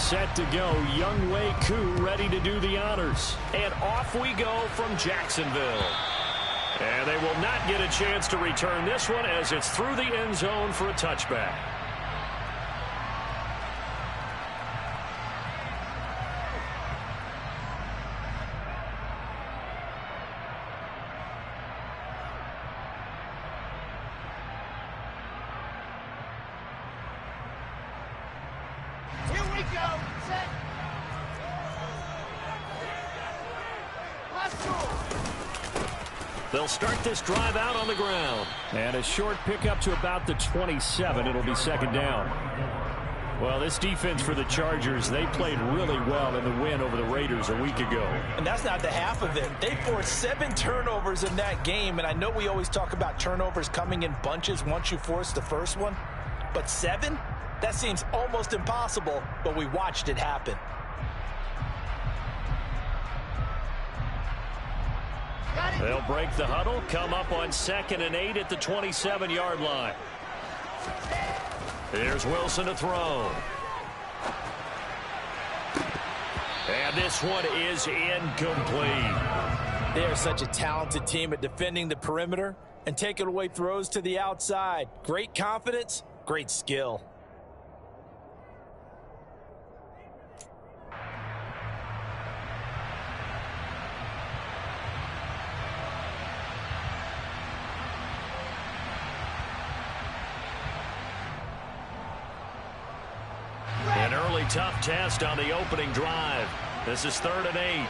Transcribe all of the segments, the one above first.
set to go. Younghoe Koo ready to do the honors. And off we go from Jacksonville. And they will not get a chance to return this one as it's through the end zone for a touchback. They'll start this drive out on the ground. And a short pickup to about the 27. It'll be second down. Well, this defense for the Chargers, they played really well in the win over the Raiders a week ago. And that's not the half of it. They forced 7 turnovers in that game. And I know we always talk about turnovers coming in bunches once you force the first one. But 7? That seems almost impossible, but we watched it happen. They'll break the huddle, come up on 2nd and 8 at the 27-yard line. Here's Wilson to throw. And this one is incomplete. They are such a talented team at defending the perimeter and taking away throws to the outside. Great confidence, great skill. An early tough test on the opening drive. This is 3rd and 8.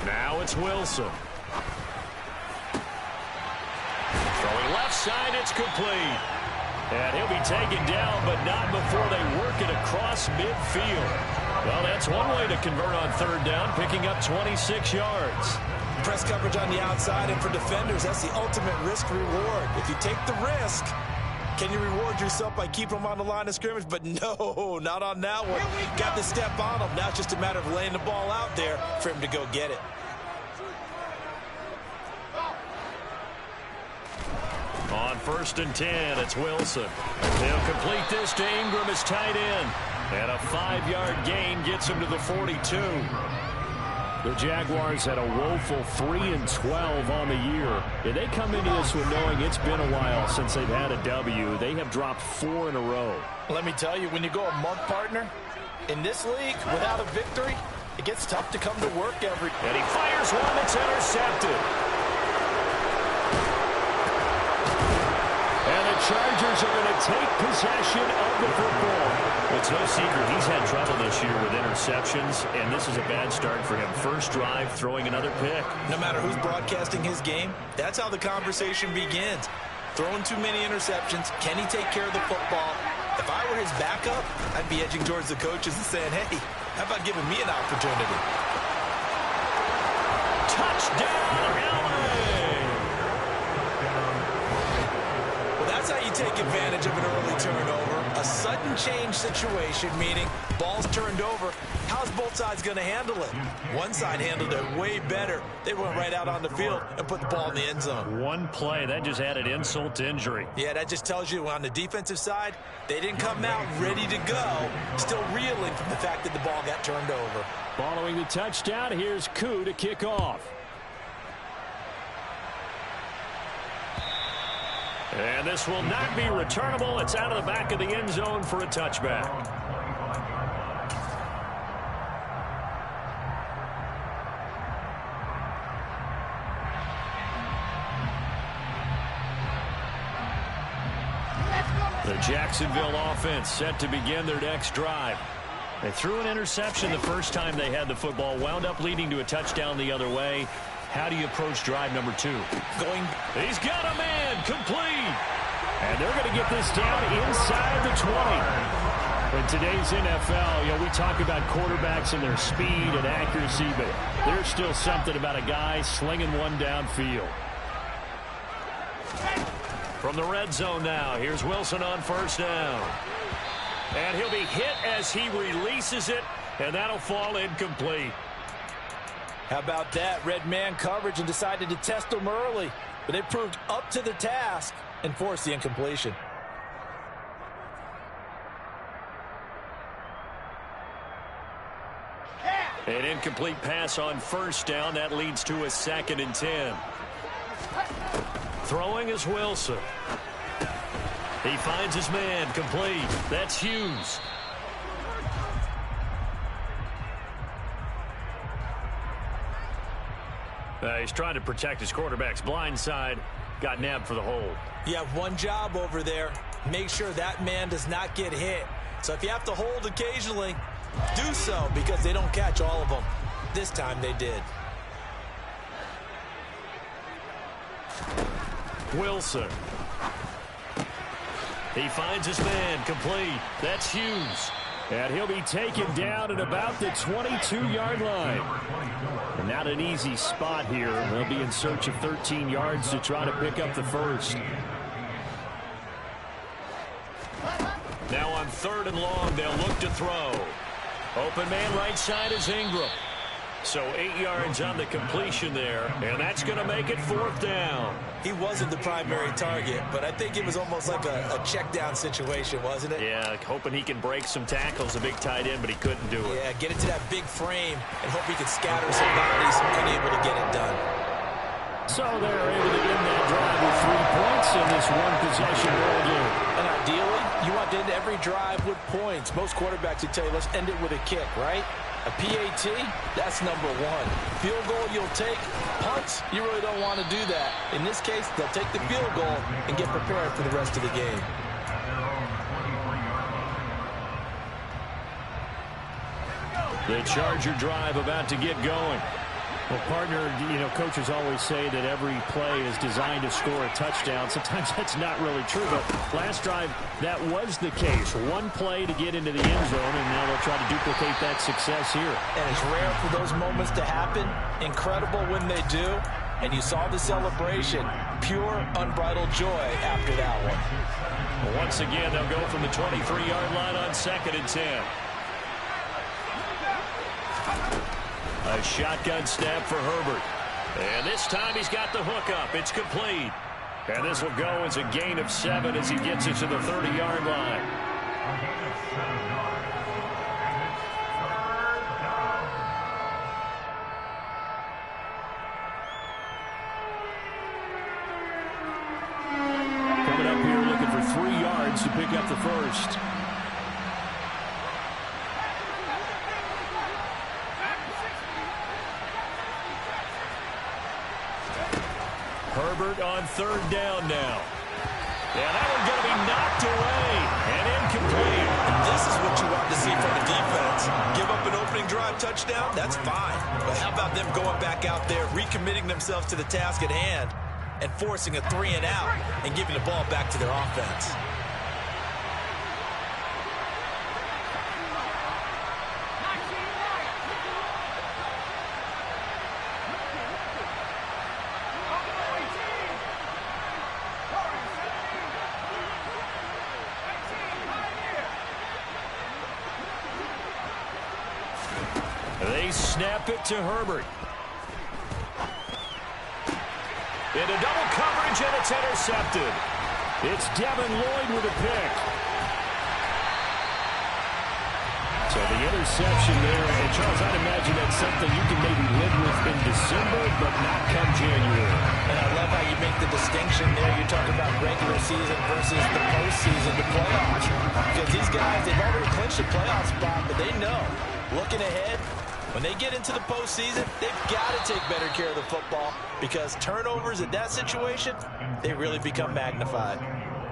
Now it's Wilson. Throwing left side, it's complete. And he'll be taken down, but not before they work it across midfield. Well, that's one way to convert on 3rd down, picking up 26 yards. Press coverage on the outside, and for defenders, that's the ultimate risk-reward. If you take the risk, can you reward yourself by keeping them on the line of scrimmage? But no, not on that one. Got the step on him. Now it's just a matter of laying the ball out there for him to go get it. On 1st and 10, it's Wilson. He'll complete this to Ingram as tight end. And a 5-yard gain gets him to the 42. The Jaguars had a woeful 3-12 on the year. And they come into this one knowing it's been a while since they've had a W. They have dropped 4 in a row. Let me tell you, when you go a month, partner, in this league, without a victory, it gets tough to come to work every... And he fires one that's intercepted. And the Chargers are going to take possession of the football. It's no secret he's had trouble this year with interceptions, and this is a bad start for him. First drive, throwing another pick. No matter who's broadcasting his game, that's how the conversation begins. Throwing too many interceptions, can he take care of the football? If I were his backup, I'd be edging towards the coaches and saying, hey, how about giving me an opportunity? Touchdown, LA! Well, that's how you take advantage of an early turnover. A sudden change situation, meaning ball's turned over. How's both sides going to handle it? One side handled it way better. They went right out on the field and put the ball in the end zone. One play, that just added insult to injury. Yeah, that just tells you on the defensive side, they didn't come out ready to go, still reeling from the fact that the ball got turned over. Following the touchdown, here's Koo to kick off. And this will not be returnable. It's out of the back of the end zone for a touchback. The Jacksonville offense set to begin their next drive. They threw an interception the first time they had the football, wound up leading to a touchdown the other way. How do you approach drive number 2? He's got a man, complete. And they're going to get this down inside the 20. In today's NFL, we talk about quarterbacks and their speed and accuracy, but there's still something about a guy slinging one downfield. From the red zone now, here's Wilson on 1st down. And he'll be hit as he releases it, and that'll fall incomplete. How about that? Red man coverage and decided to test them early. But they proved up to the task. and force the incompletion. An incomplete pass on first down. That leads to a 2nd and 10. Throwing is Wilson. He finds his man, complete. That's Hughes. He's trying to protect his quarterback's blind side. Got nabbed for the hold. You have one job over there. Make sure that man does not get hit. So if you have to hold occasionally, do so, because they don't catch all of them. This time they did. Wilson. He finds his man, complete. That's Hughes. And he'll be taken down at about the 22-yard line. And not an easy spot here. They'll be in search of 13 yards to try to pick up the first. Now on 3rd and long, they'll look to throw. Open man right side is Ingram. So 8 yards on the completion there, and that's going to make it 4th down. He wasn't the primary target, but I think it was almost like a check down situation, wasn't it? Yeah, hoping he can break some tackles, a big tight end, but he couldn't do it. Yeah, get it to that big frame and hope he can scatter some bodies and able to get it done. So they're able to end that drive with 3 points in this one-possession ball game. And ideally, you want to end every drive with points. Most quarterbacks would tell you, let's end it with a kick, right? A PAT, that's number 1. Field goal you'll take. Punts, you really don't want to do that. In this case, they'll take the field goal and get prepared for the rest of the game. The Charger drive about to get going. Well, partner, coaches always say that every play is designed to score a touchdown. Sometimes that's not really true, but last drive, that was the case. One play to get into the end zone, and now they'll try to duplicate that success here. And it's rare for those moments to happen. Incredible when they do. And you saw the celebration. Pure, unbridled joy after that one. Well, once again, they'll go from the 23-yard line on 2nd and 10. A shotgun snap for Herbert. And this time he's got the hook up. It's complete. And this will go as a gain of 7 as he gets it to the 30-yard line. Coming up here looking for 3 yards to pick up the first. Herbert on 3rd down now. Yeah, that one's going to be knocked away and incomplete. This is what you want to see from the defense. Give up an opening drive touchdown, that's fine. But how about them going back out there, recommitting themselves to the task at hand, and forcing a 3 and out and giving the ball back to their offense. They snap it to Herbert. Into double coverage, and it's intercepted. It's Devin Lloyd with a pick. So the interception there, and Charles, I'd imagine that's something you can maybe live with in December, but not come January. And I love how you make the distinction there. You're talking about regular season versus the postseason, the playoffs. Because these guys, they've already clinched a playoff spot, but they know, looking ahead, when they get into the postseason, they've got to take better care of the football, because turnovers in that situation, they really become magnified.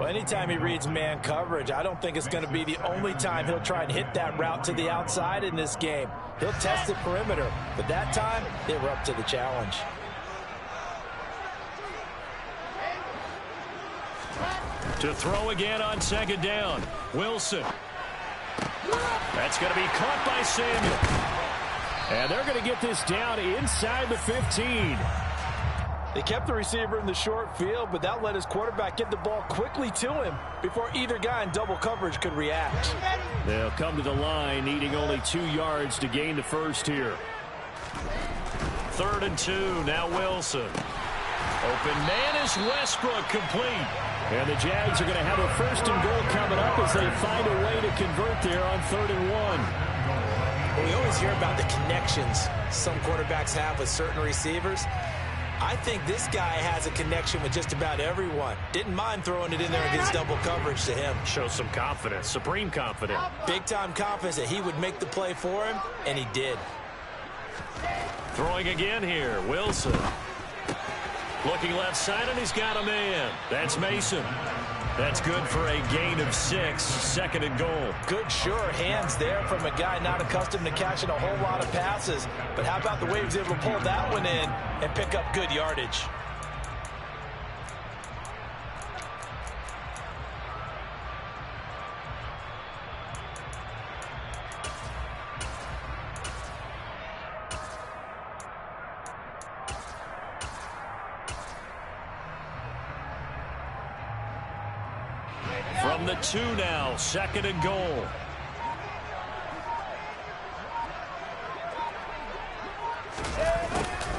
Well, anytime he reads man coverage, I don't think it's going to be the only time he'll try and hit that route to the outside in this game. He'll test the perimeter, but that time, they were up to the challenge. To throw again on 2nd down, Wilson. That's going to be caught by Samuel. And they're going to get this down inside the 15. They kept the receiver in the short field, but that let his quarterback get the ball quickly to him before either guy in double coverage could react. They'll come to the line, needing only 2 yards to gain the first here. 3rd and 2, now Wilson. Open man is Westbrook, complete. And the Jags are going to have a 1st and goal coming up as they find a way to convert there on 3rd and 1. Well, we always hear about the connections some quarterbacks have with certain receivers. I think this guy has a connection with just about everyone. Didn't mind throwing it in there against double coverage to him. Shows some confidence, supreme confidence. Big-time confidence that he would make the play for him, and he did. Throwing again here, Wilson. Looking left side, and he's got a man. That's Mason. That's good for a gain of 6, 2nd and goal. Good, sure hands there from a guy not accustomed to catching a whole lot of passes. But how about the way he was able to pull that one in and pick up good yardage? From the 2 now, 2nd and goal.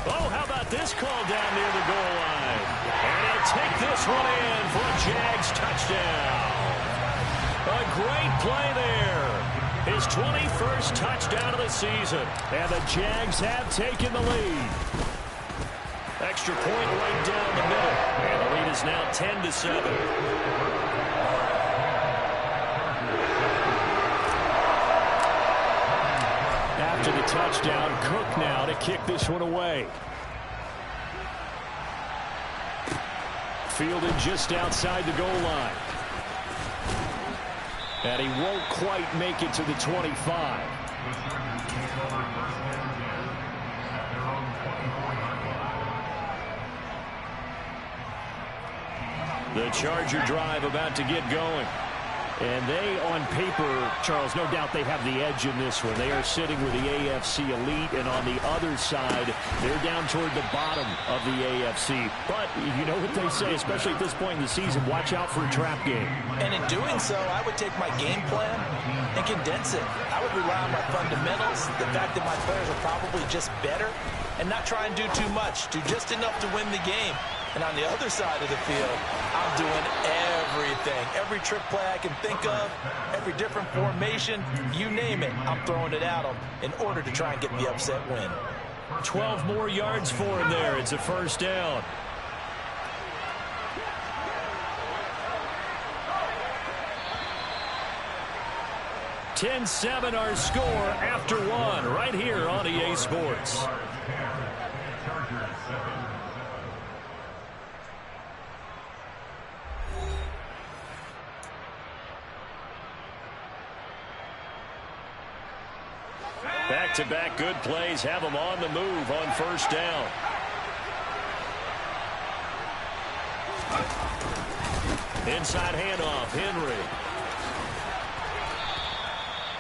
Oh, how about this call down near the goal line? And he'll take this one in for a Jags touchdown. A great play there. His 21st touchdown of the season. And the Jags have taken the lead. Extra point right down the middle. And the lead is now 10-7. After the touchdown, Cook now to kick this one away. Fielded just outside the goal line. And he won't quite make it to the 25. The Charger drive about to get going. And they, on paper, Charles, no doubt they have the edge in this one. They are sitting with the AFC elite, and on the other side, they're down toward the bottom of the AFC. But you know what they say, especially at this point in the season, watch out for a trap game. And in doing so, I would take my game plan and condense it. I would rely on my fundamentals, the fact that my players are probably just better, and not try and do too much, do just enough to win the game. And on the other side of the field, I'm doing everything. Every trick play I can think of, every different formation, you name it, I'm throwing it at them in order to try and get the upset win. 12 more yards for him there. It's a 1st down. (10-7) our score after 1 right here on EA Sports. Back-to-back good plays have them on the move on 1st down. Inside handoff, Henry.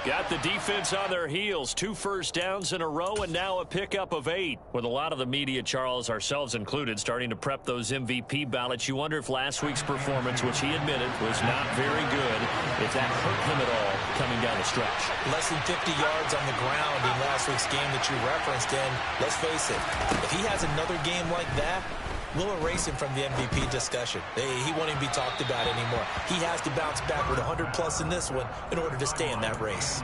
Got the defense on their heels. 2 first downs in a row and now a pickup of 8. With a lot of the media, Charles, ourselves included, starting to prep those MVP ballots, you wonder if last week's performance, which he admitted was not very good, if that hurt him at all coming down the stretch. Less than 50 yards on the ground in last week's game that you referenced, and let's face it, if he has another game like that, we'll erase him from the MVP discussion. He won't even be talked about anymore. He has to bounce back with 100-plus in this one in order to stay in that race.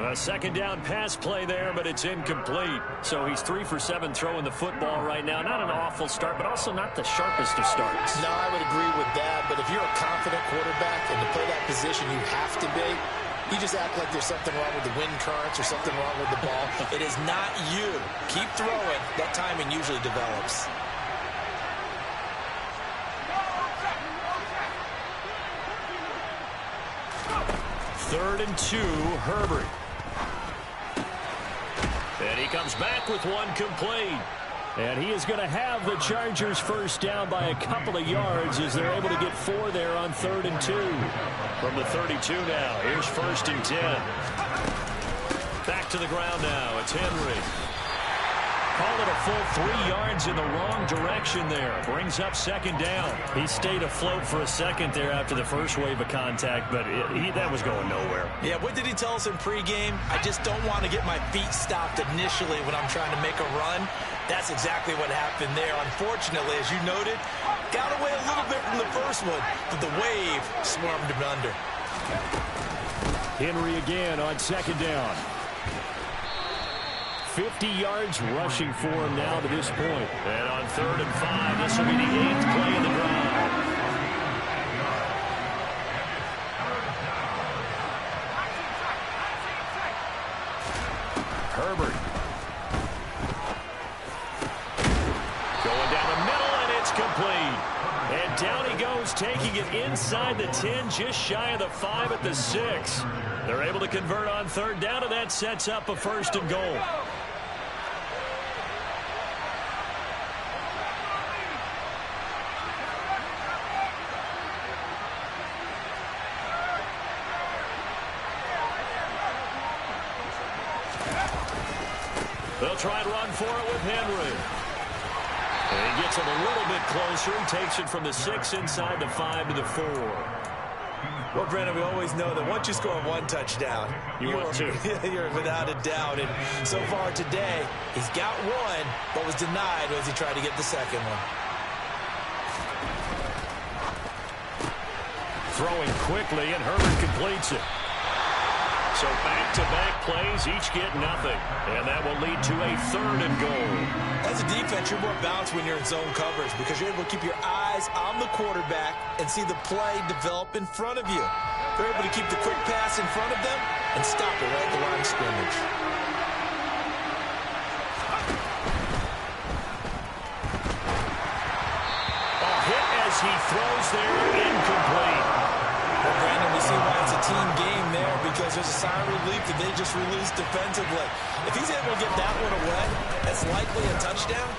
A 2nd down pass play there, but it's incomplete. So he's 3 for 7 throwing the football right now. Not an awful start, but also not the sharpest of starts. No, I would agree with that. But if you're a confident quarterback and to play that position, you have to be. You just act like there's something wrong with the wind currents or something wrong with the ball. It is not you. Keep throwing. That timing usually develops. 3rd and 2, Herbert. And he comes back with one complete. And he is going to have the Chargers 1st down by a couple of yards as they're able to get 4 there on 3rd and 2. From the 32 now, here's 1st and 10. Back to the ground now, it's Henry. Called it a full 3 yards in the wrong direction there. Brings up 2nd down. He stayed afloat for a second there after the first wave of contact, but that was going nowhere. Yeah, what did he tell us in pregame? I just don't want to get my feet stopped initially when I'm trying to make a run. That's exactly what happened there. Unfortunately, as you noted, got away a little bit from the first one, but the wave swarmed him under. Henry again on second down. 50 yards rushing for him now to this point. And on 3rd and 5, this will be the 8th play of the drive. Herbert. Going down the middle, and it's complete. And down he goes, taking it inside the 10, just shy of the 5 at the 6. They're able to convert on 3rd down, and that sets up a 1st and goal. They'll try and run for it with Henry. And he gets it a little bit closer and takes it from the 6 inside the 5 to the 4. Well, Brandon, we always know that once you score one touchdown, you're without a doubt. And so far today, he's got one, but was denied as he tried to get the second one. Throwing quickly, and Herbert completes it. So back-to-back plays, each get nothing. And that will lead to a 3rd and goal. As a defense, you're more balanced when you're in zone coverage because you're able to keep your eyes on the quarterback and see the play develop in front of you. They're able to keep the quick pass in front of them and stop it right at the line of scrimmage. A hit as he throws there, incomplete. Well, Brandon, we see why it's a team game there because there's a sign of relief that they just released defensively. If he's able to get that one away, that's likely a touchdown.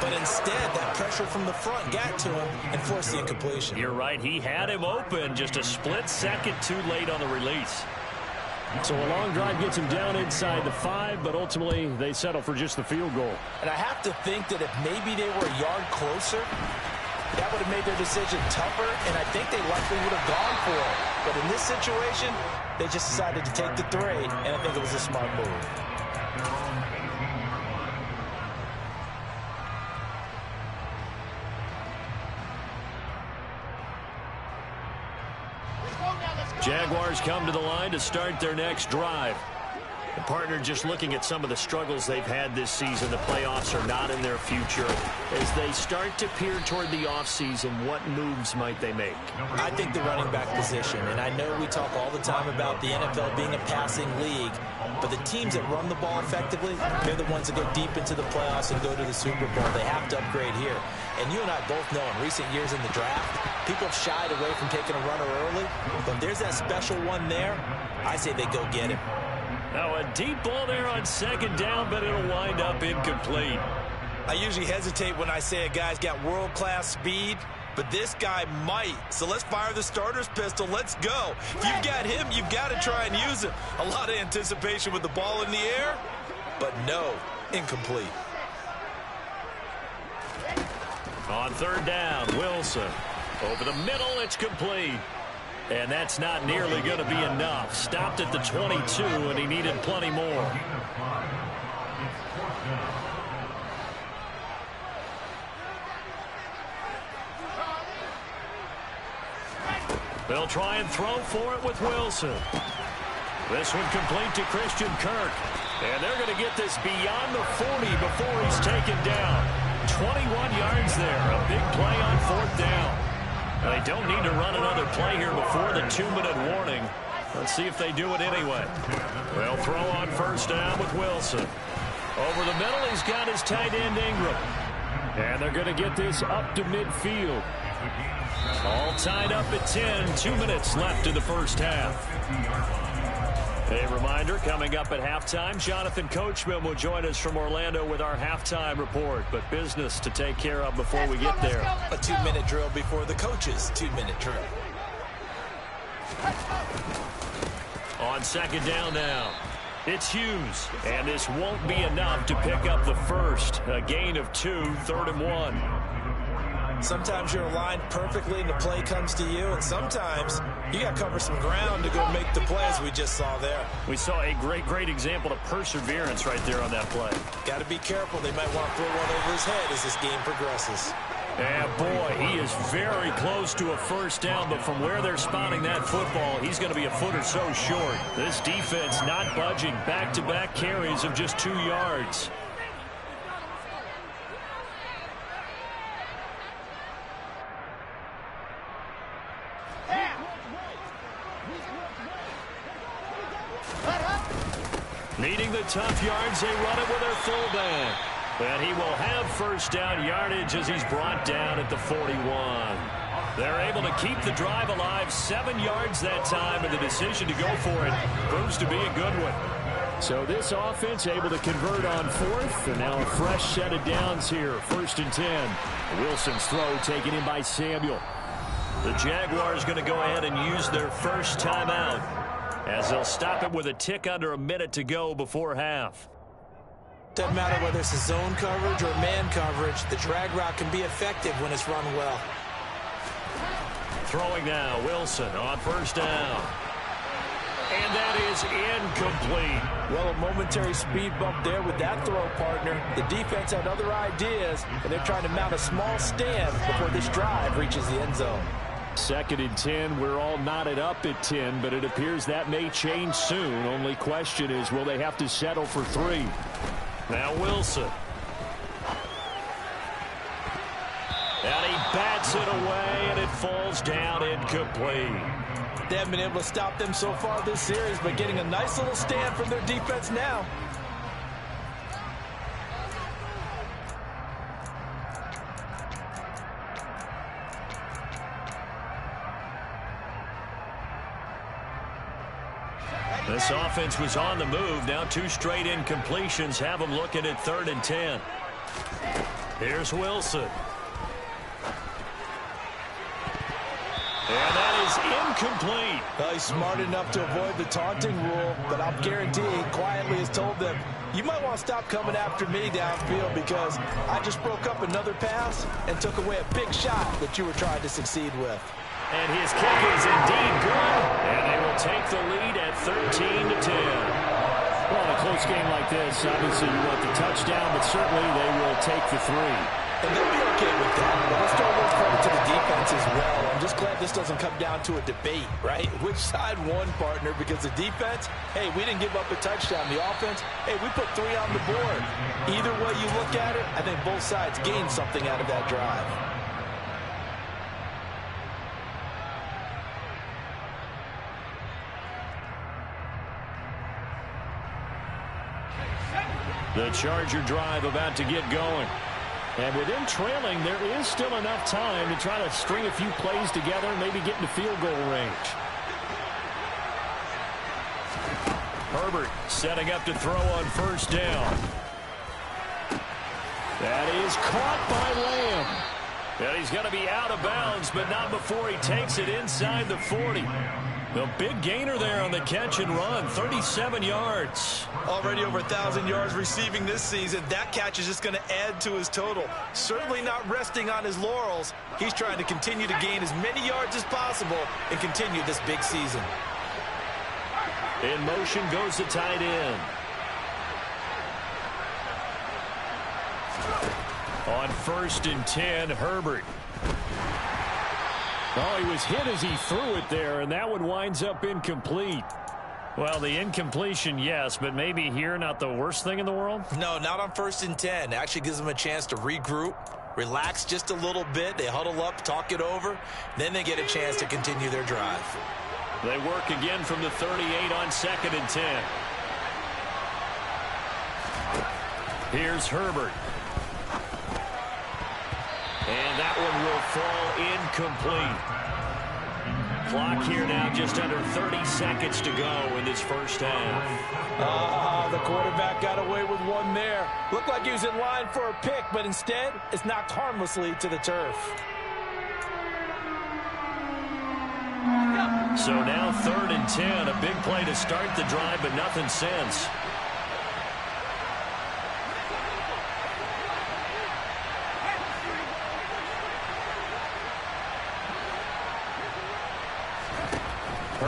But instead, that pressure from the front got to him and forced the incompletion. You're right. He had him open just a split second too late on the release. So a long drive gets him down inside the 5, but ultimately they settle for just the field goal. And I have to think that if maybe they were a yard closer, that would have made their decision tougher, and I think they likely would have gone for it. But in this situation, they just decided to take the 3, and I think it was a smart move. Jaguars come to the line to start their next drive. The partner just looking at some of the struggles they've had this season. The playoffs are not in their future. As they start to peer toward the offseason, what moves might they make? I think the running back position, and I know we talk all the time about the NFL being a passing league, but the teams that run the ball effectively, they're the ones that go deep into the playoffs and go to the Super Bowl. They have to upgrade here. And you and I both know in recent years in the draft, people have shied away from taking a runner early, but if there's that special one there, I say they go get him. Now a deep ball there on 2nd down, but it'll wind up incomplete. I usually hesitate when I say a guy's got world-class speed, but this guy might. So let's fire the starter's pistol. Let's go. If you've got him, you've got to try and use him. A lot of anticipation with the ball in the air, but no, incomplete. On 3rd down, Wilson. Over the middle, it's complete. And that's not nearly going to be enough. Stopped at the 22, and he needed plenty more. They'll try and throw for it with Wilson. This one complete to Christian Kirk. And they're going to get this beyond the 40 before he's taken down. 21 yards there. A big play on 4th down. They don't need to run another play here before the 2-minute warning. Let's see if they do it anyway. They'll throw on 1st down with Wilson. Over the middle, he's got his tight end Ingram. And they're going to get this up to midfield. All tied up at 10. 2 minutes left in the first half. A reminder, coming up at halftime, Jonathan Coachman will join us from Orlando with our halftime report. But business to take care of before we get there. A 2-minute drill before the coach's 2-minute drill. On 2nd down now, it's Hughes. And this won't be enough to pick up the first. A gain of 2, 3rd and 1. Sometimes you're aligned perfectly and the play comes to you, and sometimes you got to cover some ground to go make the play, as we just saw there. We saw a great example of perseverance right there on that play. Got to be careful. They might want to throw one over his head as this game progresses. And boy, he is very close to a first down, but from where they're spotting that football, he's going to be a foot or so short. This defense not budging. Back-to-back carries of just 2 yards. Needing the tough yards, they run it with their fullback. And he will have first down yardage as he's brought down at the 41. They're able to keep the drive alive, 7 yards that time, and the decision to go for it proves to be a good one. So this offense able to convert on fourth, and now a fresh set of downs here, 1st and 10. Wilson's throw taken in by Samuel. The Jaguars going to go ahead and use their first timeout, as they'll stop it with a tick under a minute to go before half. Doesn't matter whether it's a zone coverage or man coverage, the drag route can be effective when it's run well. Throwing now, Wilson on first down. And that is incomplete. Well, a momentary speed bump there with that throw, partner. The defense had other ideas, and they're trying to mount a small stand before this drive reaches the end zone. 2nd and 10, we're all knotted up at 10, but it appears that may change soon. Only question is, will they have to settle for 3? Now Wilson. And he bats it away, and it falls down incomplete. They haven't been able to stop them so far this series, but getting a nice little stand from their defense now. This offense was on the move. Now 2 straight incompletions have them looking at 3rd and 10. Here's Wilson. And that is incomplete. Well, he's smart enough to avoid the taunting rule, but I'll guarantee he quietly has told them, you might want to stop coming after me downfield because I just broke up another pass and took away a big shot that you were trying to succeed with. And his kick is indeed good, and they will take the lead at 13 to 10. Well, in a close game like this, obviously you want the touchdown, but certainly they will take the 3. And they'll be okay with that, but let's throw a little credit to the defense as well. I'm just glad this doesn't come down to a debate, right? Which side won, partner? Because the defense, hey, we didn't give up a touchdown. The offense, hey, we put 3 on the board. Either way you look at it, I think both sides gained something out of that drive. The Charger drive about to get going. And with them trailing, there is still enough time to try to string a few plays together and maybe get into field goal range. Herbert setting up to throw on first down. That is caught by Lamb. And he's going to be out of bounds, but not before he takes it inside the 40. The big gainer there on the catch and run, 37 yards. Already over 1,000 yards receiving this season. That catch is just going to add to his total. Certainly not resting on his laurels. He's trying to continue to gain as many yards as possible and continue this big season. In motion goes the tight end. On 1st and 10, Herbert. Oh, he was hit as he threw it there, and that one winds up incomplete. Well, the incompletion, yes, but maybe here not the worst thing in the world? No, not on 1st and 10. Actually gives them a chance to regroup, relax just a little bit. They huddle up, talk it over. Then they get a chance to continue their drive. They work again from the 38 on 2nd and 10. Here's Herbert. And that one will fall incomplete. Clock here now just under 30 seconds to go in this first half. The quarterback got away with one there. Looked like he was in line for a pick, but instead it's knocked harmlessly to the turf. So now 3rd and 10, a big play to start the drive, but nothing since.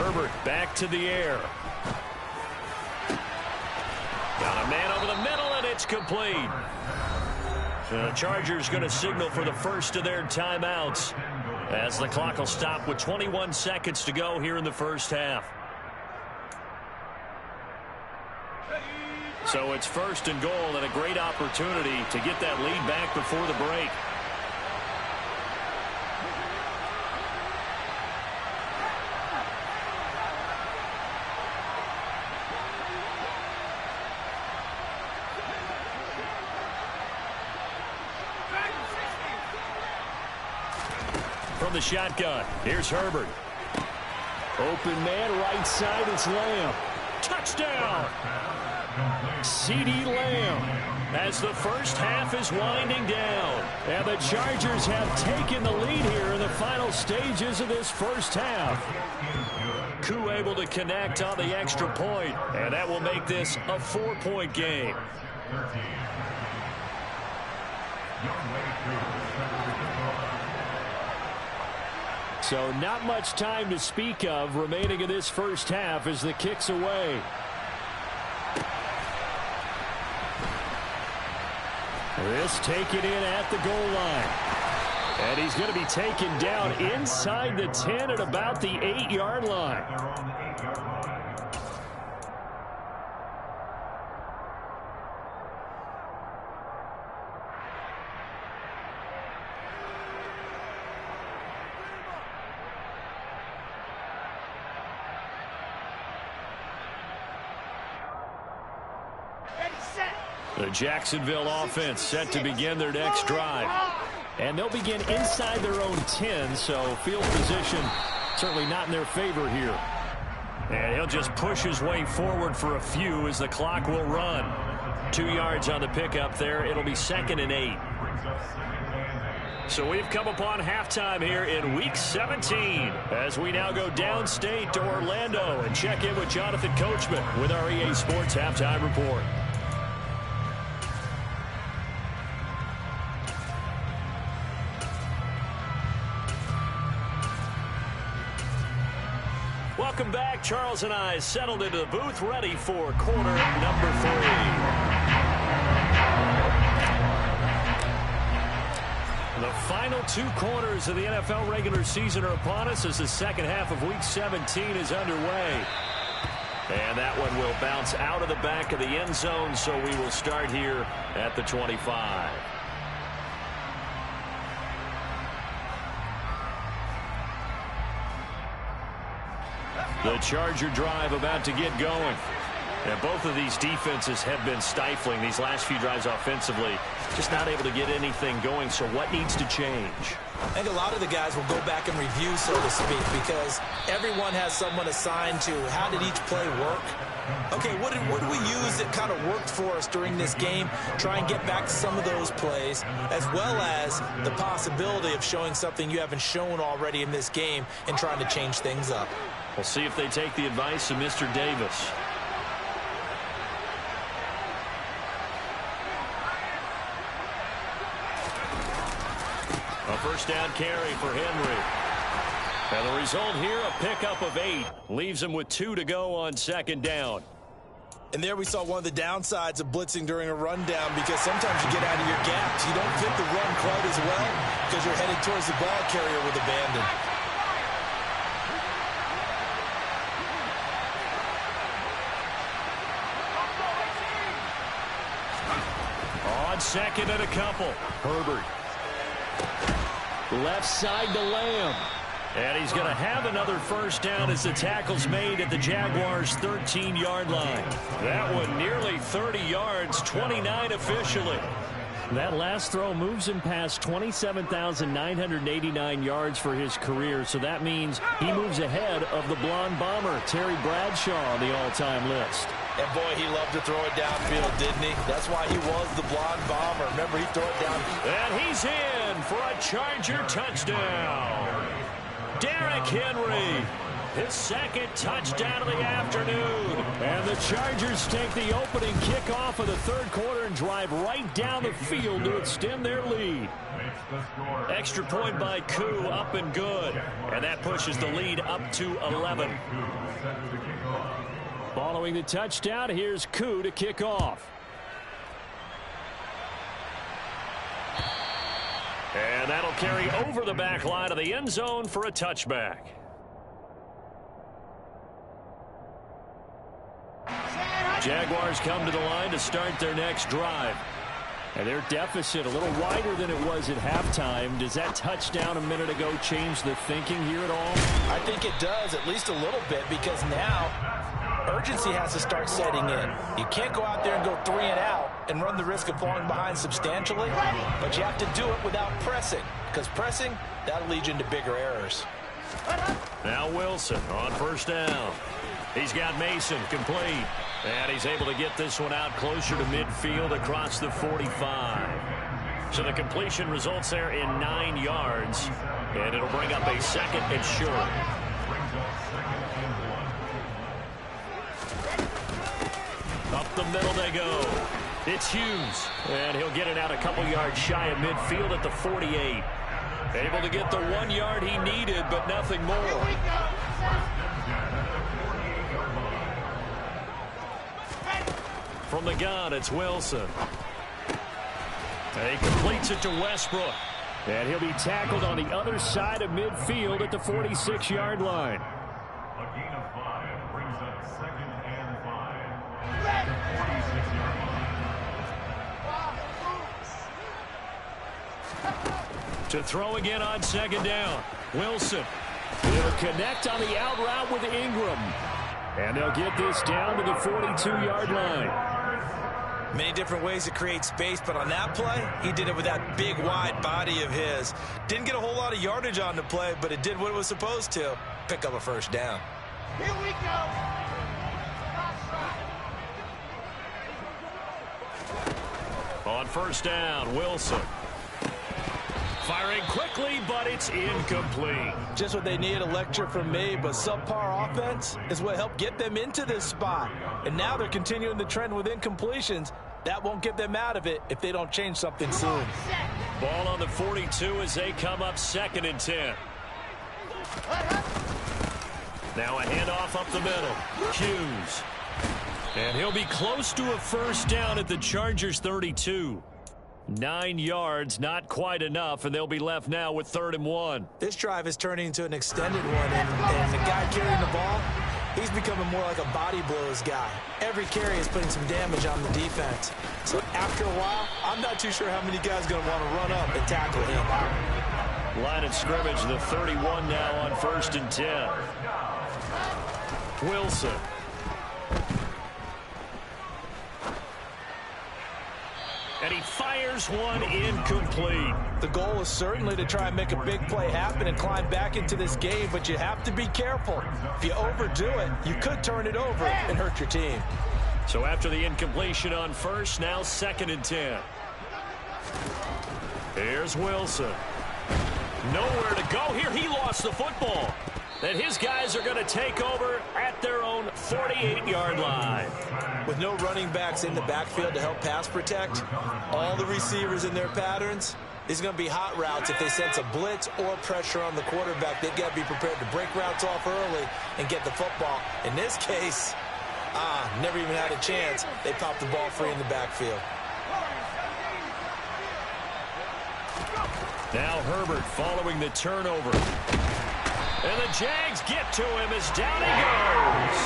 Herbert back to the air. Got a man over the middle, and it's complete. The Chargers going to signal for the first of their timeouts as the clock will stop with 21 seconds to go here in the first half. So it's first and goal, and a great opportunity to get that lead back before the break. From the shotgun, here's Herbert. Open man, right side, it's Lamb. Touchdown! CeeDee Lamb as the first half is winding down. And the Chargers have taken the lead here in the final stages of this first half. Koo able to connect on the extra point, and that will make this a 4-point game. So not much time to speak of remaining in this first half as the kick's away. This taken in at the goal line. And he's going to be taken down inside the 10 at about the 8-yard line. The Jacksonville offense set to begin their next drive. And they'll begin inside their own 10, so field position certainly not in their favor here. And he'll just push his way forward for a few as the clock will run. 2 yards on the pickup there. It'll be 2nd and 8. So we've come upon halftime here in Week 17 as we now go downstate to Orlando and check in with Jonathan Coachman with our EA Sports Halftime Report. Welcome back. Charles and I settled into the booth ready for quarter number 3. The final 2 quarters of the NFL regular season are upon us as the second half of Week 17 is underway. And that one will bounce out of the back of the end zone, so we will start here at the 25. The Charger drive about to get going. And both of these defenses have been stifling these last few drives offensively. Just not able to get anything going. So what needs to change? I think a lot of the guys will go back and review, so to speak, because everyone has someone assigned to how did each play work. Okay, what did we use that kind of worked for us during this game? Try and get back to some of those plays, as well as the possibility of showing something you haven't shown already in this game and trying to change things up. We'll see if they take the advice of Mr. Davis. A first down carry for Henry. And the result here, a pickup of 8. Leaves him with 2 to go on 2nd down. And there we saw one of the downsides of blitzing during a rundown, because sometimes you get out of your gaps. You don't fit the run quite as well because you're headed towards the ball carrier with abandon. On 2nd and a couple. Herbert. Left side to Lamb. And he's going to have another first down as the tackle's made at the Jaguars' 13-yard line. That one nearly 30 yards, 29 officially. That last throw moves him past 27,989 yards for his career, so that means he moves ahead of the blonde bomber, Terry Bradshaw, on the all-time list. And boy, he loved to throw it downfield, didn't he? That's why he was the blonde bomber. Remember, he'd throw it down. And he's in for a Charger touchdown. Derrick Henry, his 2nd touchdown of the afternoon. And the Chargers take the opening kickoff of the 3rd quarter and drive right down the field to extend their lead. Extra point by Koo, up and good. And that pushes the lead up to 11. Following the touchdown, here's Koo to kick off. And that'll carry over the back line of the end zone for a touchback. Jaguars come to the line to start their next drive. And their deficit a little wider than it was at halftime. Does that touchdown a minute ago change the thinking here at all? I think it does, at least a little bit, because now urgency has to start setting in. You can't go out there and go 3 and out and run the risk of falling behind substantially, but you have to do it without pressing, because pressing, that'll lead you into bigger errors. Now Wilson on first down. He's got Mason complete. And he's able to get this one out closer to midfield across the 45. So the completion results there in 9 yards. And it'll bring up a second and short. Up the middle they go. It's Hughes. And he'll get it out a couple yards shy of midfield at the 48. Able to get the 1 yard he needed, but nothing more. From the gun, it's Wilson. And he completes it to Westbrook. And he'll be tackled on the other side of midfield at the 46-yard line. A gain of 5 brings up 2nd and 5. To throw again on second down. Wilson. He'll connect on the out route with Ingram. And they'll get this down to the 42-yard line. Many different ways to create space, but on that play, he did it with that big, wide body of his. Didn't get a whole lot of yardage on the play, but it did what it was supposed to. Pick up a first down. Here we go. On first down, Wilson. Firing quickly, but it's incomplete. Just what they needed, a lecture from me, but subpar offense is what helped get them into this spot. And now they're continuing the trend with incompletions. That won't get them out of it if they don't change something soon. Ball on the 42 as they come up 2nd and 10. Now a handoff up the middle. Hughes. And he'll be close to a first down at the Chargers 32. 9 yards, not quite enough, and they'll be left now with 3rd and 1. This drive is turning into an extended one, and the guy carrying the ball, he's becoming more like a body blows guy. Every carry is putting some damage on the defense. So after a while, I'm not too sure how many guys are going to want to run up and tackle him. Line of scrimmage, the 31 now on 1st and 10. Wilson. And he fires one incomplete. The goal is certainly to try and make a big play happen and climb back into this game, but you have to be careful. If you overdo it, you could turn it over and hurt your team. So after the incompletion on first, now 2nd and 10. Here's Wilson. Nowhere to go here. He lost the football. And his guys are going to take over at their own 48-yard line. With no running backs in the backfield to help pass protect, all the receivers in their patterns, these are going to be hot routes. If they sense a blitz or pressure on the quarterback, they've got to be prepared to break routes off early and get the football. In this case, never even had a chance. They popped the ball free in the backfield. Now Herbert following the turnover. And the Jags get to him as down he goes.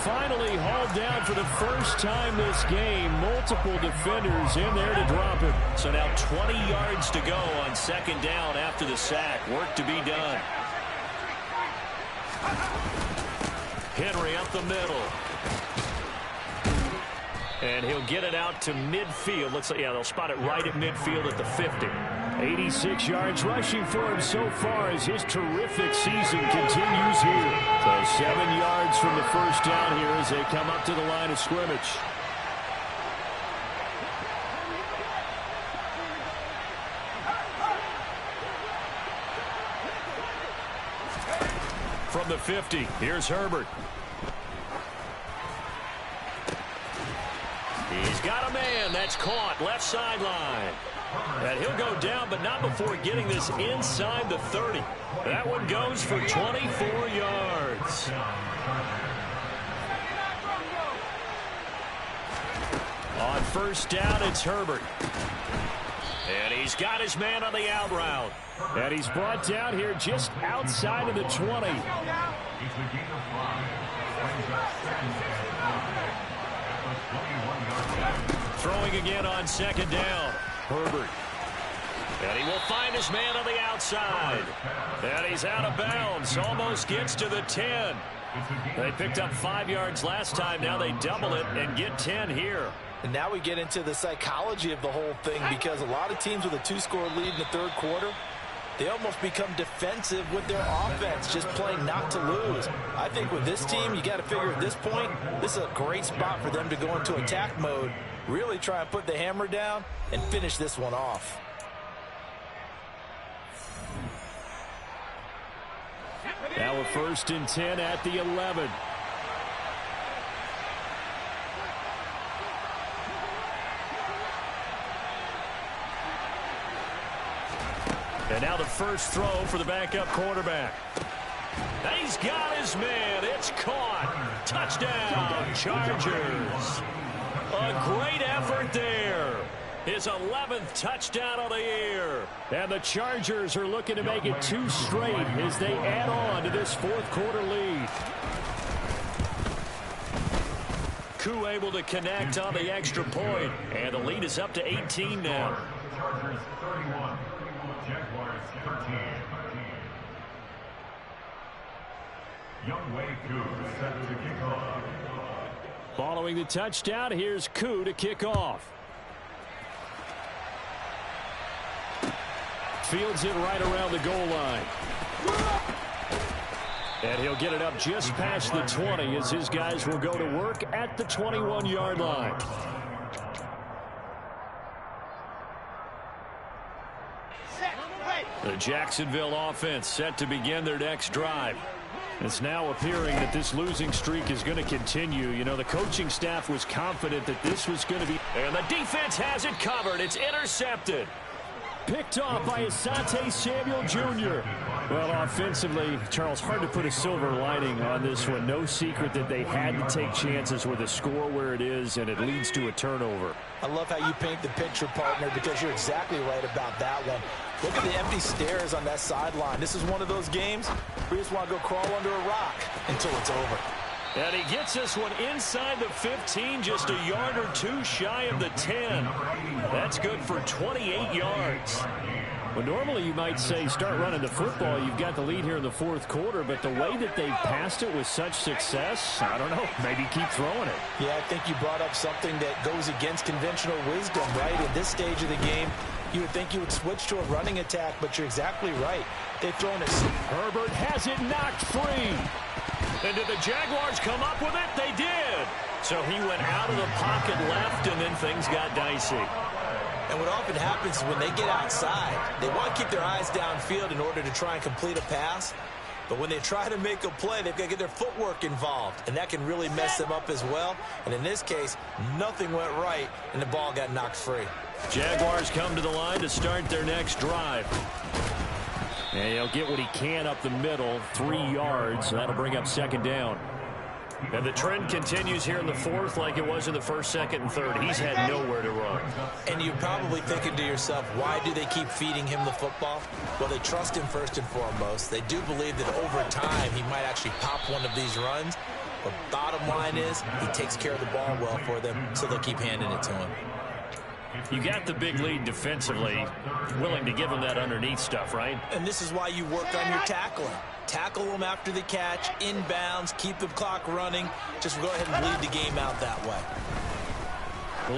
Finally hauled down for the first time this game. Multiple defenders in there to drop him. So now 20 yards to go on 2nd down after the sack. Work to be done. Henry up the middle. And he'll get it out to midfield. Looks like, yeah, they'll spot it right at midfield at the 50. 86 yards rushing for him so far as his terrific season continues here. So 7 yards from the first down here as they come up to the line of scrimmage. From the 50, here's Herbert. He's got a man. That's caught. Left sideline. And he'll go down, but not before getting this inside the 30. That one goes for 24 yards. On first down, it's Herbert. And he's got his man on the out route. And he's brought down here just outside of the 20. Throwing again on second down. Herbert. And he will find his man on the outside. And he's out of bounds. Almost gets to the 10. They picked up 5 yards last time. Now they double it and get 10 here. And now we get into the psychology of the whole thing, because a lot of teams with a 2-score lead in the third quarter, they almost become defensive with their offense, just playing not to lose. I think with this team, you got to figure at this point, this is a great spot for them to go into attack mode, really try and put the hammer down and finish this one off. Now a 1st and 10 at the 11. And now the first throw for the backup quarterback. He's got his man. It's caught. Touchdown, Chargers. A great effort there. His 11th touchdown of the year. And the Chargers are looking to make it 2 straight as they add on to this fourth quarter lead. Koo able to connect on the extra point. And the lead is up to 18 now. Chargers 31, Jaguars 13. Youngway Koo set to kick off. Following the touchdown, here's Koo to kick off. Fields it right around the goal line. And he'll get it up just past the 20 as his guys will go to work at the 21-yard line. The Jacksonville offense set to begin their next drive. It's now appearing that this losing streak is going to continue. You know, the coaching staff was confident that this was going to be. And the defense has it covered. It's intercepted. Picked off by Asante Samuel Jr. Well, offensively, Charles, hard to put a silver lining on this one. No secret that they had to take chances with a score where it is, and it leads to a turnover. I love how you paint the picture, partner, because you're exactly right about that one. Look at the empty stairs on that sideline. This is one of those games where you just want to go crawl under a rock until it's over. And he gets this one inside the 15, just a yard or two shy of the 10. That's good for 28 yards. Well, normally you might say start running the football. You've got the lead here in the fourth quarter, but the way that they've passed it with such success, I don't know, maybe keep throwing it. Yeah, I think you brought up something that goes against conventional wisdom, right? At this stage of the game, you would think you would switch to a running attack, but you're exactly right. They've thrown it. Herbert has it knocked free. And did the Jaguars come up with it? They did. So he went out of the pocket left, and then things got dicey. And what often happens is when they get outside, they want to keep their eyes downfield in order to try and complete a pass. But when they try to make a play, they've got to get their footwork involved, and that can really mess them up as well. And in this case, nothing went right, and the ball got knocked free. Jaguars come to the line to start their next drive. And he'll get what he can up the middle, 3 yards. So that'll bring up second down. And the trend continues here in the fourth like it was in the first, second, and third. He's had nowhere to run. And you're probably thinking to yourself, why do they keep feeding him the football? Well, they trust him first and foremost. They do believe that over time he might actually pop one of these runs. But bottom line is he takes care of the ball well for them, so they'll keep handing it to him. You got the big lead defensively, willing to give him that underneath stuff, right? And this is why you work on your tackling. Tackle them after the catch, inbounds, keep the clock running. Just go ahead and bleed the game out that way.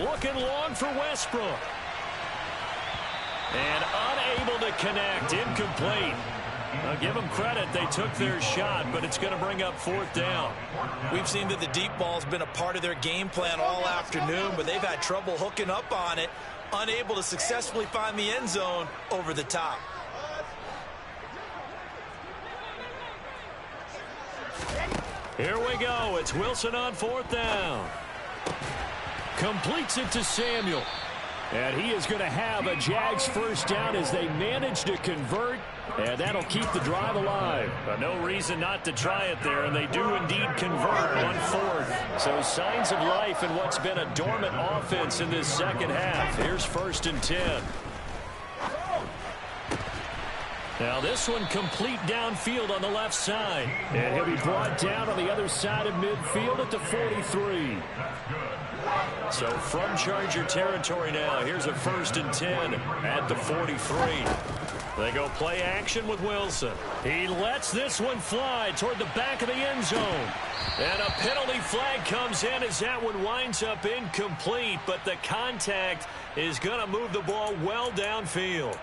Looking long for Westbrook. And unable to connect, incomplete. I'll give them credit, they took their shot, but it's going to bring up fourth down. We've seen that the deep ball's been a part of their game plan all afternoon, but they've had trouble hooking up on it, unable to successfully find the end zone over the top. Here we go. It's Wilson on fourth down. Completes it to Samuel. And he is going to have a Jags first down as they manage to convert, and that'll keep the drive alive. No reason not to try it there, and they do indeed convert on fourth. So signs of life in what's been a dormant offense in this second half. Here's 1st and 10. Now this one complete downfield on the left side. And he'll be brought down on the other side of midfield at the 43. So from Charger territory now, here's a 1st and 10 at the 43. They go play action with Wilson. He lets this one fly toward the back of the end zone. And a penalty flag comes in as that one winds up incomplete, but the contact is going to move the ball well downfield.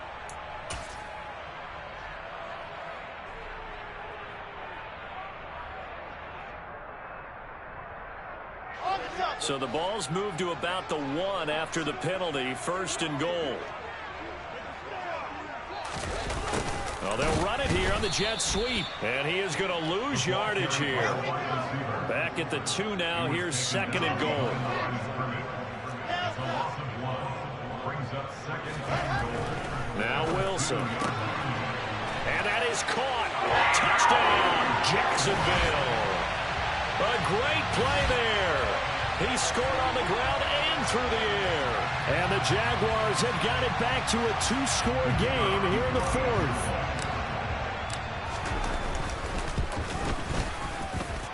So the ball's moved to about the 1 after the penalty, 1st and goal. Well, they'll run it here on the jet sweep, and he is going to lose yardage here. Back at the 2 now, here's 2nd and goal. Now Wilson. And that is caught. Touchdown, Jacksonville. A great play there. He scored on the ground and through the air. And the Jaguars have got it back to a 2-score game here in the 4th.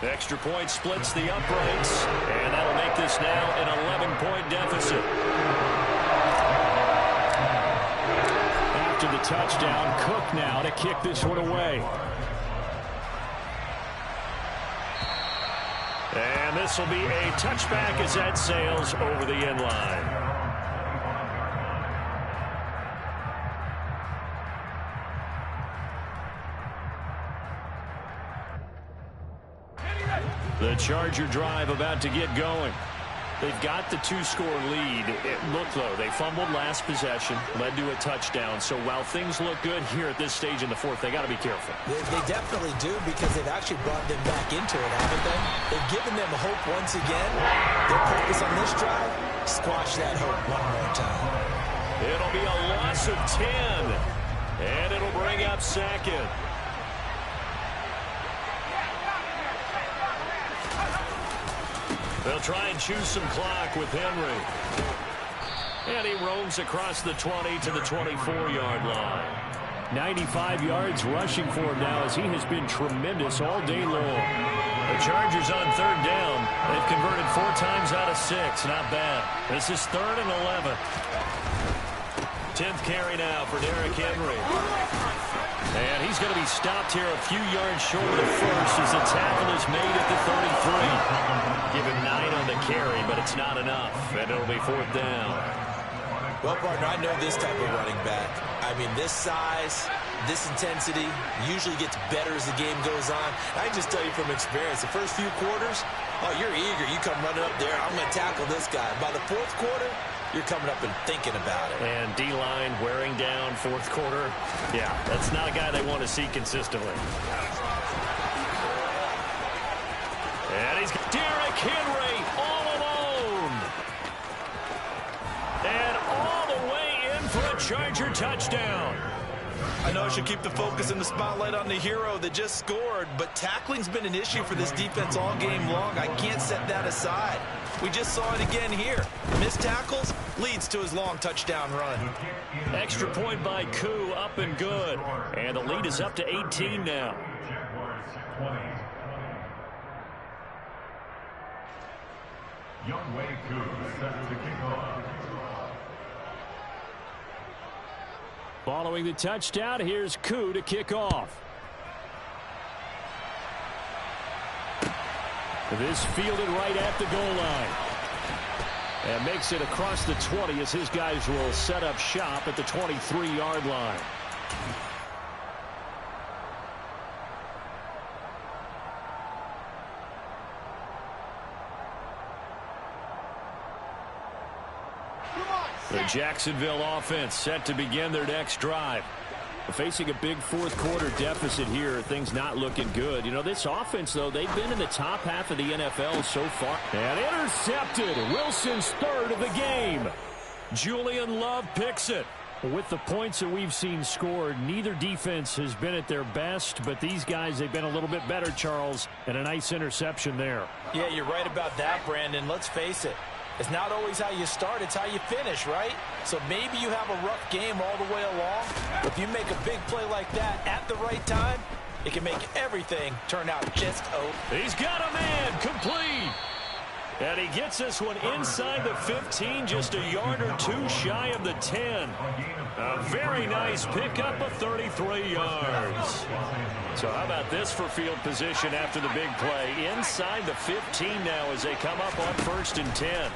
Extra point splits the uprights, and that'll make this now an 11-point deficit. After the touchdown, Cook now to kick this one away. And this will be a touchback as that sails over the end line. The Charger drive about to get going. They've got the 2-score lead. It looked low. They fumbled last possession, led to a touchdown. So while things look good here at this stage in the 4th, they got to be careful. They definitely do, because they've actually brought them back into it, haven't they? They've given them hope once again. Their purpose on this drive, squash that hope one more time. It'll be a loss of 10, and it'll bring up 2nd. They'll try and choose some clock with Henry. And he roams across the 20 to the 24-yard line. 95 yards rushing for him now, as he has been tremendous all day long. The Chargers on 3rd down. They've converted 4 times out of 6. Not bad. This is 3rd and 11. 10th carry now for Derrick Henry. And he's going to be stopped here a few yards short of the first as the tackle is made at the 33. Give him 9 on the carry, but it's not enough. And it'll be 4th down. Well, partner, I know this type of running back. I mean, this size, this intensity usually gets better as the game goes on. I can just tell you from experience, the first few quarters, oh, you're eager. You come running up there, I'm going to tackle this guy. By the 4th quarter, you're coming up and thinking about it. And D-line wearing down 4th quarter. Yeah, that's not a guy they want to see consistently. And he's got Derrick Henry all alone. And all the way in for a Charger touchdown. I know I should keep the focus and the spotlight on the hero that just scored, but tackling's been an issue for this defense all game long. I can't set that aside. We just saw it again here. Missed tackles leads to his long touchdown run. Extra point by Koo, up and good. And the lead is up to 18 now. Youngway Koo set to kick off. Following the touchdown, here's Koo to kick off. This fielded right at the goal line. And makes it across the 20 as his guys will set up shop at the 23-yard line. The Jacksonville offense set to begin their next drive. Facing a big 4th quarter deficit here, things not looking good. You know, this offense, though, they've been in the top half of the NFL so far. And intercepted. Wilson's 3rd of the game. Julian Love picks it. With the points that we've seen scored, neither defense has been at their best, but these guys, they've been a little bit better, Charles, and a nice interception there. Yeah, you're right about that, Brandon. Let's face it. It's not always how you start, it's how you finish, right? So maybe you have a rough game all the way along. But if you make a big play like that at the right time, it can make everything turn out just He's got a man, complete. And he gets this one inside the 15, just a yard or two shy of the 10. A very nice pickup of 33 yards. So how about this for field position after the big play? Inside the 15 now as they come up on 1st and 10.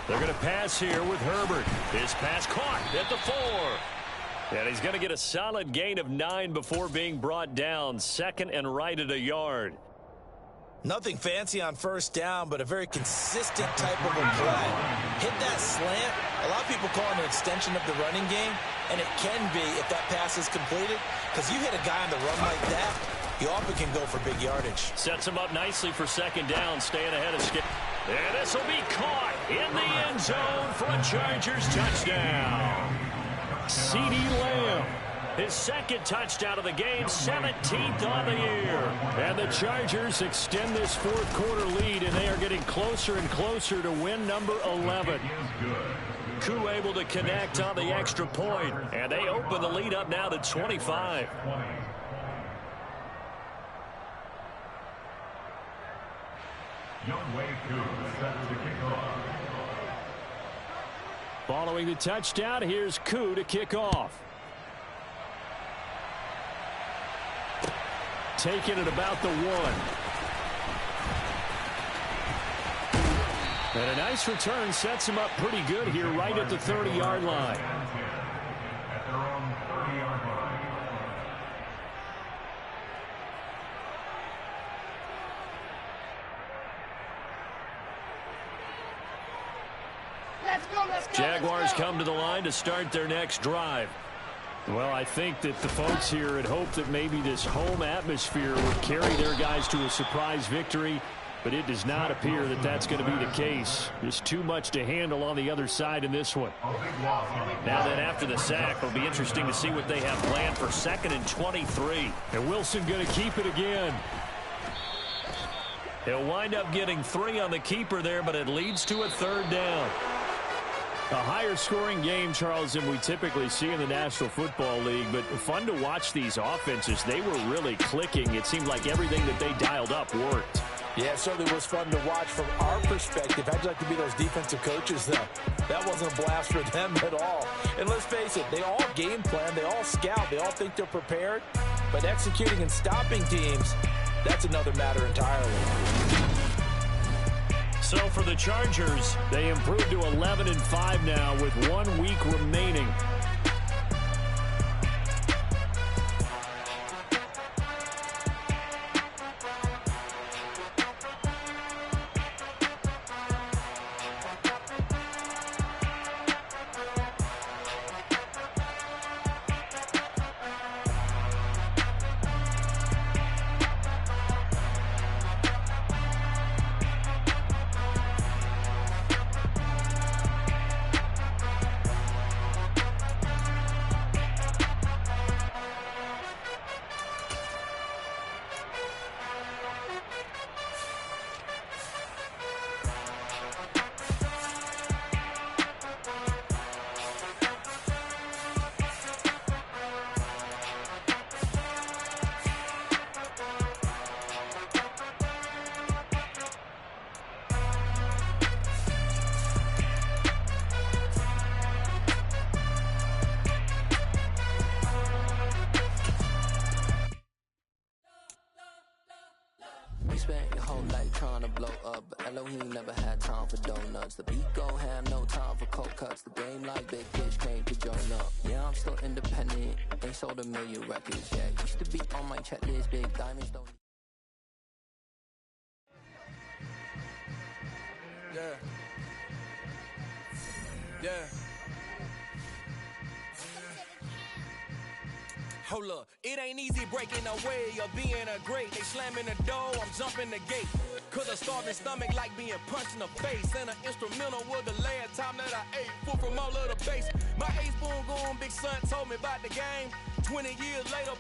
They're going to pass here with Herbert. His pass caught at the 4. And he's going to get a solid gain of 9 before being brought down. 2nd and right at a yard. Nothing fancy on 1st down, but a very consistent type of a play. Hit that slant. A lot of people call it an extension of the running game, and it can be if that pass is completed, because you hit a guy on the run like that, you often can go for big yardage. Sets him up nicely for 2nd down, staying ahead of Skip. And this will be caught in the end zone for a Chargers touchdown. CeeDee Lamb. His 2nd touchdown of the game, 17th on the year. And the Chargers extend this 4th quarter lead, and they are getting closer and closer to win number 11. Koo able to connect on the extra point, and they open the lead up now to 25. Following the touchdown, here's Koo to kick off. Taken at about the 1. And a nice return sets him up pretty good here right at the 30-yard line. Jaguars come to the line to start their next drive. Well, I think that the folks here had hoped that maybe this home atmosphere would carry their guys to a surprise victory, but it does not appear that that's going to be the case. Just too much to handle on the other side in this one. Now then, after the sack, it'll be interesting to see what they have planned for 2nd and 23. And Wilson going to keep it again. He'll wind up getting 3 on the keeper there, but it leads to a 3rd down. A higher scoring game, Charles, than we typically see in the National Football League, but fun to watch these offenses. They were really clicking. It seemed like everything that they dialed up worked. Yeah, it certainly was fun to watch from our perspective. How'd you like to be those defensive coaches, though? That wasn't a blast for them at all. And let's face it, they all game plan, they all scout, they all think they're prepared. But executing and stopping teams, that's another matter entirely. So for the Chargers, they improved to 11-5 now with 1 week remaining. Spent your whole life trying to blow up, but Elohim never had time for donuts. The beat gon' have no time for cold cuts. The game like big fish came to join up. Yeah, I'm still independent. Ain't sold a million records yet. Used to be on my checklist. Big diamonds don't. Yeah. Yeah. Hold up, it ain't easy breaking away or being a great. They slamming the door, I'm jumping the gate. Cause a starving stomach like being punched in the face. And an instrumental was the last time that I ate. Full from all of the bass. My ace boom going big son told me about the game. 20 years later,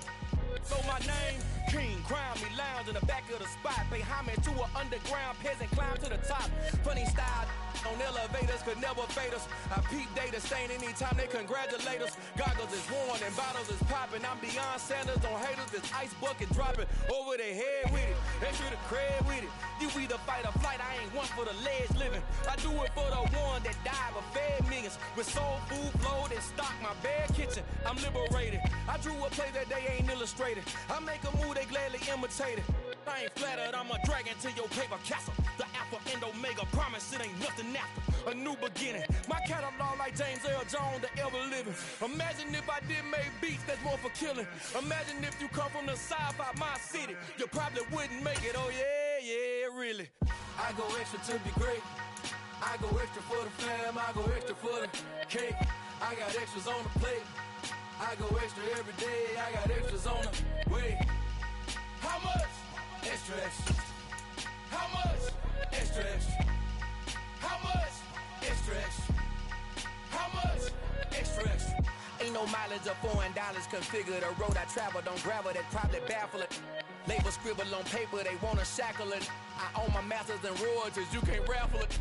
so my name, King, crown me, lounge in the back of the spot. Pay homage to an underground peasant, climb to the top. Funny style on elevators could never fade us. I peep data stain anytime they congratulate us. Goggles is worn and bottles is popping. I'm beyond Sanders on haters, this ice bucket dropping over their head with it. Extra the cred with it. You either fight or flight, I ain't one for the ledge living. I do it for the one that died but fed millions. With soul food flowed and stock my bare kitchen. I'm liberated. I drew a play that they ain't illustrated. I make a move, they gladly imitate it. I ain't flattered, I'm a dragon to your paper castle. The Alpha and Omega, promise it ain't nothing after. A new beginning. My catalog like James Earl Jones, the ever living. Imagine if I did make beats that's more for killing. Imagine if you come from the south out my city. You probably wouldn't make it, oh yeah, really. I go extra to be great. I go extra for the fam, I go extra for the cake. I got extras on the plate. I go extra every day, I got extras on the way. How much? Extra, extra. How much? Extra, extra. How much? Extra, extra. How much? Extra, extra. Ain't no mileage of $4 configure the road I travel. Don't gravel that probably baffle it. Label scribble on paper, they wanna shackle it. I own my masters and royalties, you can't raffle it.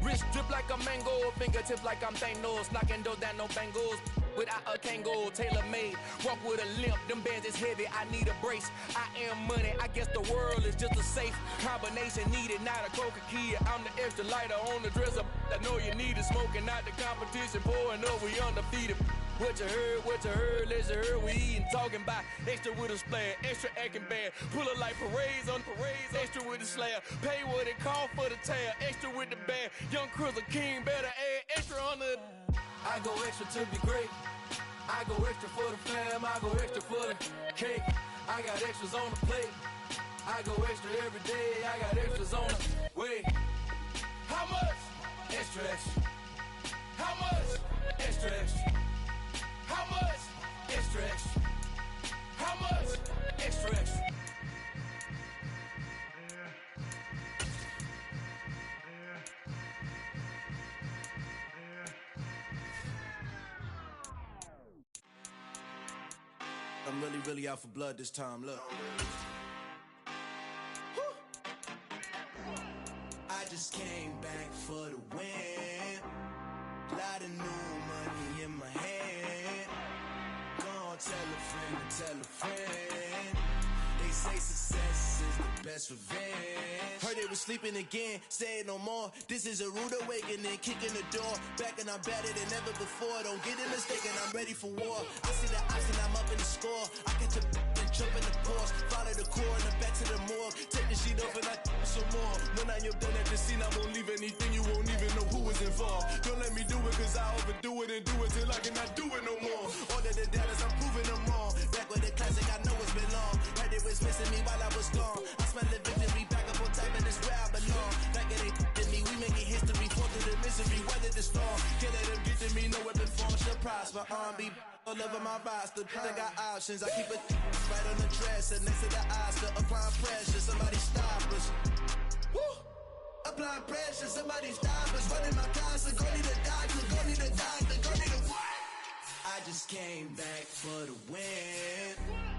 Wrist drip like a mango, fingertips like I'm Thanos. Knocking doors down, no bangles. Without a Kango, tailor-made. Walk with a limp, them bands is heavy, I need a brace. I am money, I guess the world is just a safe combination needed, not a coca key. I'm the extra lighter on the dresser. I know you need it, smoking out the competition, pouring up, we undefeated. What you heard, let's heard, we eatin', talking about extra with a splash, extra acting bad. Pull it like parades on parades, extra with the slab. Pay what it cost for the tail, extra with the bag. Young Cruiser King, better add extra on the. I go extra to be great. I go extra for the fam, I go extra for the cake. I got extras on the plate. I go extra every day, I got extras on the way. How much? Extra, extra. How much? Extra, extra. How much? Extra, extra. How much? Extra, extra. I'm really out for blood this time, look. Woo. I just came back for the win. Lot of new money in my hand. Gonna tell a friend and tell a friend. They say success is the best revenge. Heard they was sleeping again, say it no more. This is a rude awakening, kicking the door. Back and I'm better than ever before. Don't get it mistaken, I'm ready for war. I see the option, I'm up in the score. I catch a and jump in the course. Follow the core and then back to the morgue. Take the sheet off and I some more. When I am done at the scene, I won't leave anything. You won't even know who was involved. Don't let me do it cause I overdo it and do it till I cannot do it no more. All of the doubters, I'm proving them wrong. Back with the classic, I know it's been long. Heard it was missing me while I was gone. I smell the victory back up on top and it's where I belong. Like it ain't to me, we making history. Fall through the misery, weather the storm. Can't let them get to me, no weapon form should prosper. R&B all over my roster. I got options, I keep it right on the dresser. Next to the Oscar, applying pressure. Somebody stop us. Woo! Applying pressure, somebody stop us. Running my concert, go need a doctor, go need a doctor, go need a what? I just came back for the win.